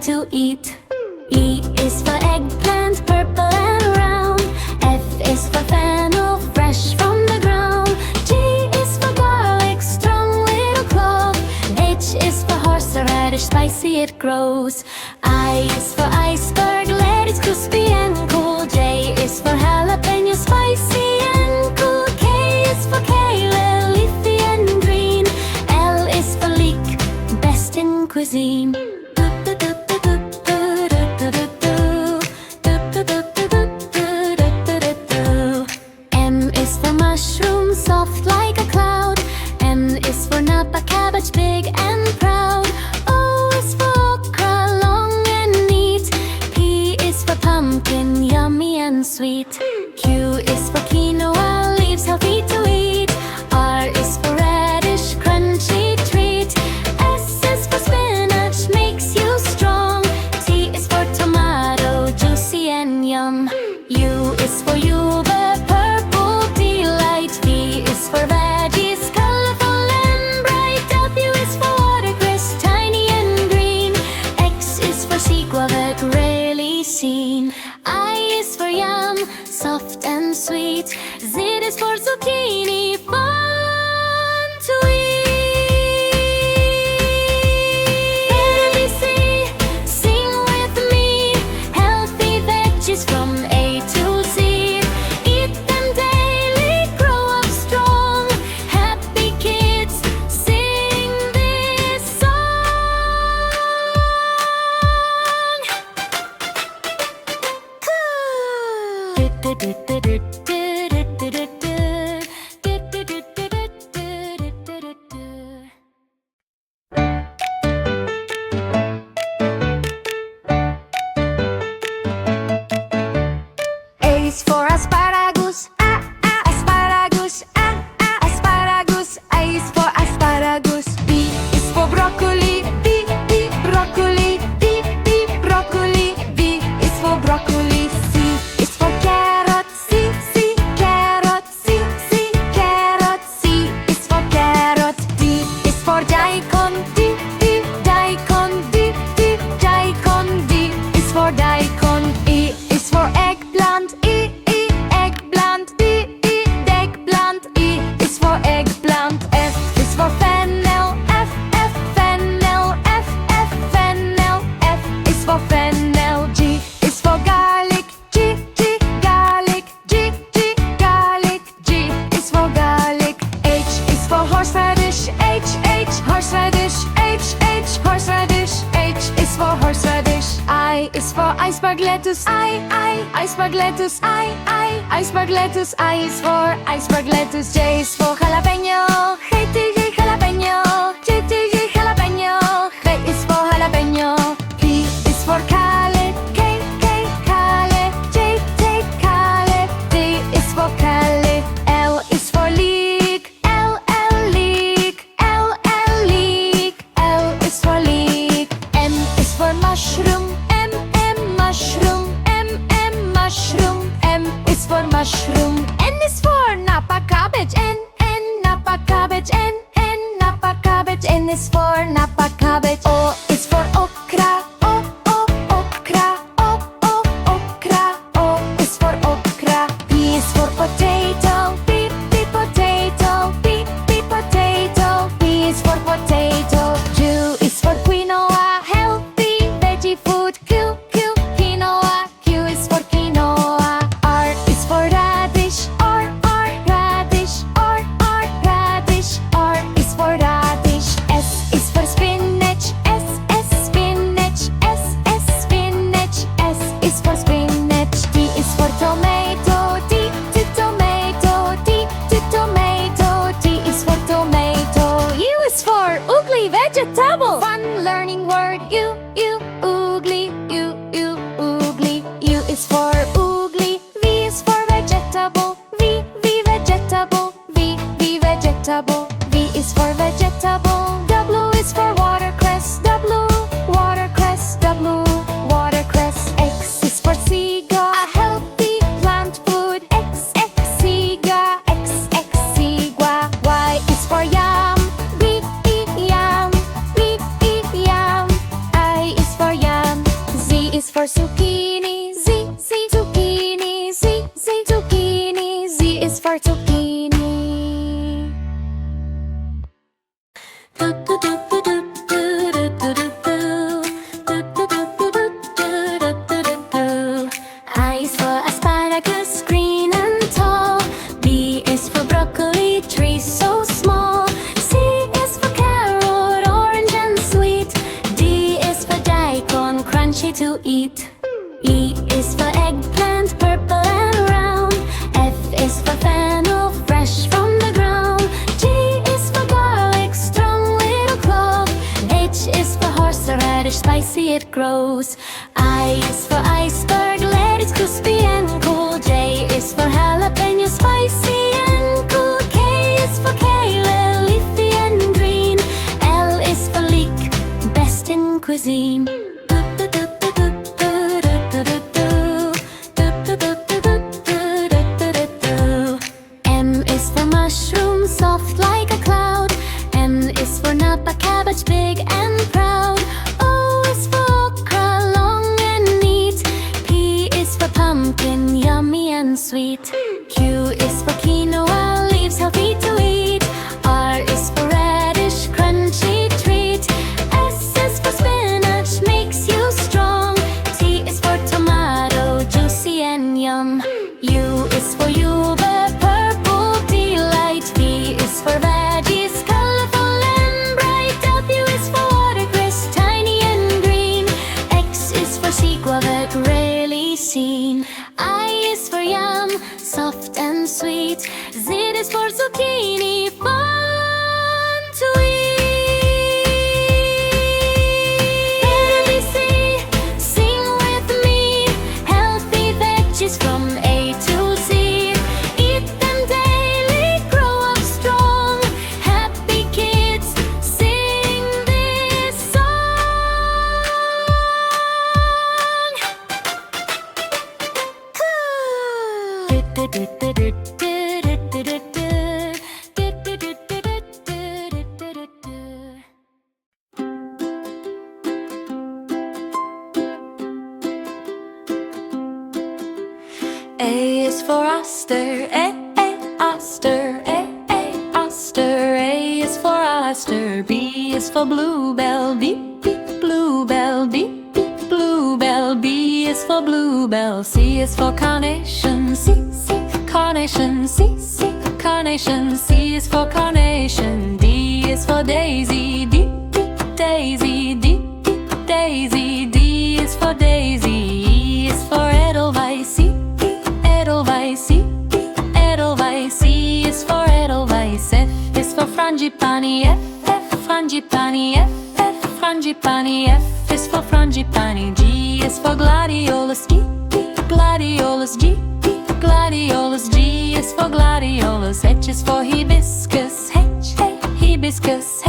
to eat. E is for eggplant, purple and round. F is for fennel, fresh from the ground. G is for garlic, strong little clove. H is for horseradish, spicy it grows. I is for iceberg, lettuce crispy and cool. J is for jalapeno, spicy and cool. K is for kale, leafy and green. L is for leek, best in cuisine. M is for mushroom, soft like a cloud. N is for napa cabbage, big and proud. O is for okra, long and neat. P is for pumpkin, yummy and sweet. Q is for quinoa, leaves healthy to eat. R is for radish, crunchy treat. S is for spinach, makes you strong. T is for tomato, juicy and yum. U is for yuba, purple delight. V is for veggies, colorful and bright. W is for watercress, tiny and green. X is for sea guava, rarely seen. I is for yam, soft and sweet. Z is for zucchini, fun to eat. ABC, sing with me. Healthy veggies from A to Z. Eat them daily, grow up strong. Happy kids, sing this song. A is for asparagus, asparagus, asparagus. A is for asparagus. B is for broccoli, broccoli, broccoli. B is for broccoli. C is for carrot, carrot, carrot. C is for carrot. D is for daikon, daikon. D is for daikon. E is for eggplant, eggplant. Eggplant. E is for eggplant. F is for fennel, fennel. Fennel. F is for fennel. G is for garlic, garlic. Garlic. G is for garlic. H is for horseradish, horseradish. Horseradish. H is for horseradish. I is for iceberg lettuce, iceberg lettuce. Iceberg lettuce. I is for iceberg lettuce. J is for jalapeno, jalapeno. J jalapeno. K is for jalapeno. P is for kale, kale. J kale. D is for kale. L is for leek, leek. L is for leek. M is for mushroom, mushroom. M is for mushroom. N is for napa cabbage, N napa cabbage. N napa cabbage. N is for napa cabbage. O is for okra, okra. O is for okra. P is for potato, potato. Potato. P is for potato. Q is for quinoa, healthy veggie food. Q quinoa. Q is for quinoa. R is for radish, radish. Radish. R is for radish. S is for spinach, spinach. Spinach. S is for spinach. T is for tomato, tomato. Tomato. T is for tomato. U is for ugly vegetable. Fun learning word. U ugly. Ugly. U is for ugly. V is for vegetable. V vegetable. V vegetable. V is for vegetable. W is for watercress. Watercress. Watercress. X is for siga, a healthy plant food. X siga. Sigua. Y is for yam. Yam. I is for yam. I is for asparagus, green and tall. B is for broccoli, tree so small. C is for carrot, orange and sweet. D is for daikon, crunchy to eat. E is for eggplant, purple and round. F is for fennel, fresh from the ground. G is for garlic, strong little clove. H is for horseradish, spicy it grows. I is for iceberg, let it crispy and cool. J is for jalapeno, spicy and cool. K is for kale, leafy and green. L is for leek, best in cuisine. M is for mushroom, soft like a cloud. N is for napa, cabbage, big and proud. O is for okra, long and neat. P is for pumpkin, yummy and sweet. Q is for quinoa, leaves healthy to eat. R is for radish, crunchy treat. S is for spinach, makes you strong. T is for tomato, juicy and yum. U is for yuba, purple delight. V is for veggies, colorful and bright. W is for watercress, tiny and green. X is for sea guava, rarely seen. I is for yam, soft and sweet. Z is for zucchini, fun to eat. ABC, sing with me. Healthy veggies from A to Z. Eat them daily, grow up strong. Happy kids, sing this song. A is for oyster, oyster, oyster. A is for oyster. B is for bluebell, bluebell, bluebell. B is for bluebell. C is for carnation, carnation, carnation. C is for carnation. D is for daisy, daisy, daisy. D is for daisy. E is for edelweiss, edelweiss. E is for edelweiss. F is for frangipani, frangipani. F frangipani. F is for frangipani. G is for gladiolus, gladiolus. Gladiolus. G is for gladiolus. H is for hibiscus, hibiscus.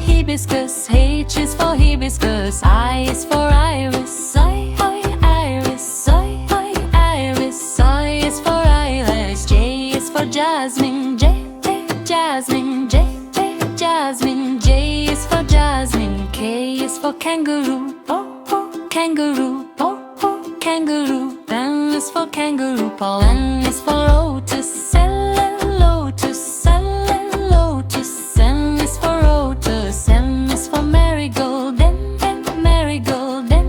Hibiscus. H is for hibiscus. I is for iris, iris. I is for eyelash. J is for jasmine, jasmine. Jasmine. J is for jasmine. K is for kangaroo, kangaroo. N is for kangaroo paw. N is for lotus, lotus. N is for lotus. M is for marigold, marigold. M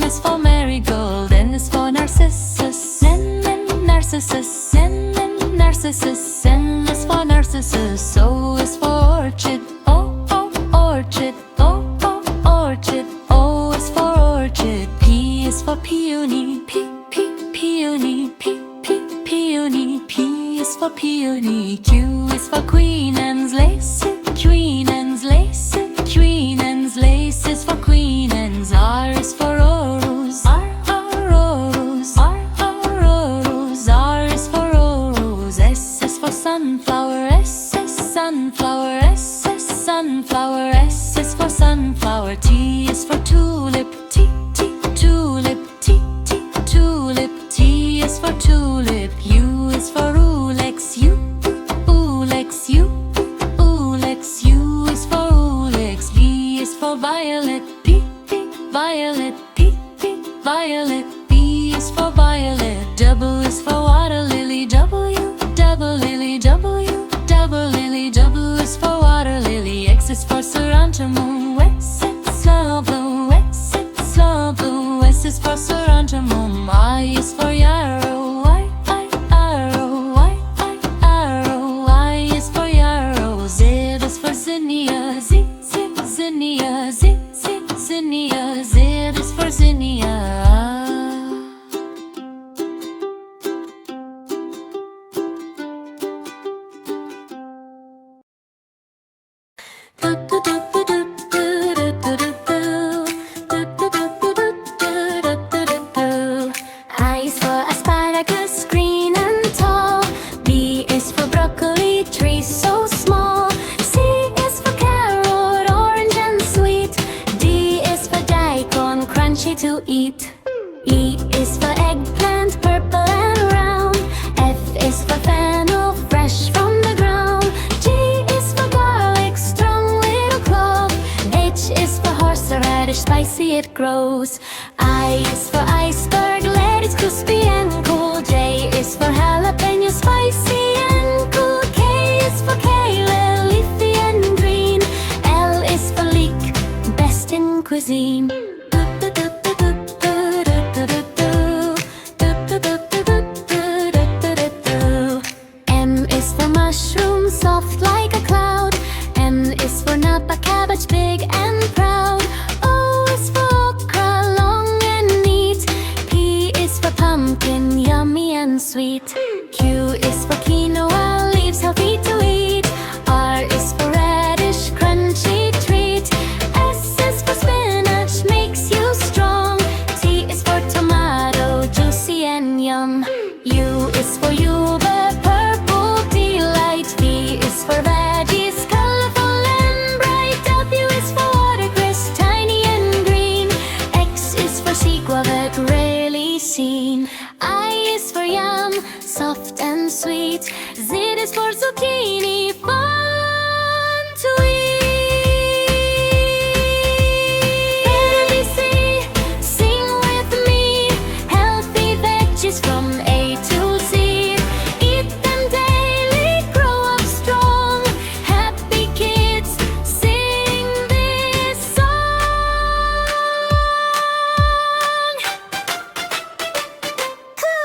is for marigold. N is for narcissus, narcissus. Narcissus. N is for narcissus. O is for orchid, orchid. Orchid. O is for orchid. P is for peony, peony. P is for peony. Q is for queen anne's lace, queen anne's lace. Lace is for queen anne's. R is for rose, rose. R is for rose. S is for sunflower, sunflower. Sunflower. S is for sunflower. T is for tulip, tulip. T is for tulip. U is for ulex, ulex. U is for ulex. V is for violet, violet. B is for violet. W is for water lily, W. W is for S is for Surrender-Moon. S is slow blue, S is slow blue. S is for Surrender-Moon. I is for yarrow, arrow, I is for yarrow. Z is for zinnia, zinnia, zinnia. Z is for zinnia. I is for asparagus, green and tall. B is for broccoli, tree so small. C is for carrot, orange and sweet. D is for daikon, crunchy to eat. E is for eggplant, purple and round. F is for fennel, fresh from the ground. G is for garlic, strong little clove. H is for horseradish, spicy it grows. I is for iceberg, let it crispy and cool. J is for jalapeno, spicy and cool. K is for kale, leafy and green. L is for leek, best in cuisine. M is for mushroom, soft like a cloud. N is for napa, cabbage, big and proud. O is for okra, long and neat. P is for pumpkin, yummy and sweet. Q is for quinoa, leaves healthy to eat. R is for radish, crunchy treat. S is for spinach, makes you strong. T is for tomato, juicy and yum. U is for yuba, purple delight. V is for veggies, colorful and bright. W is for watercress, tiny and green. X is for sea guava, rarely seen. I is for yam, soft and sweet. Z is for zucchini, fun to eat. ABC, sing with me. Healthy veggies from A to Z. Eat them daily, grow up strong. Happy kids, sing this song. Cool.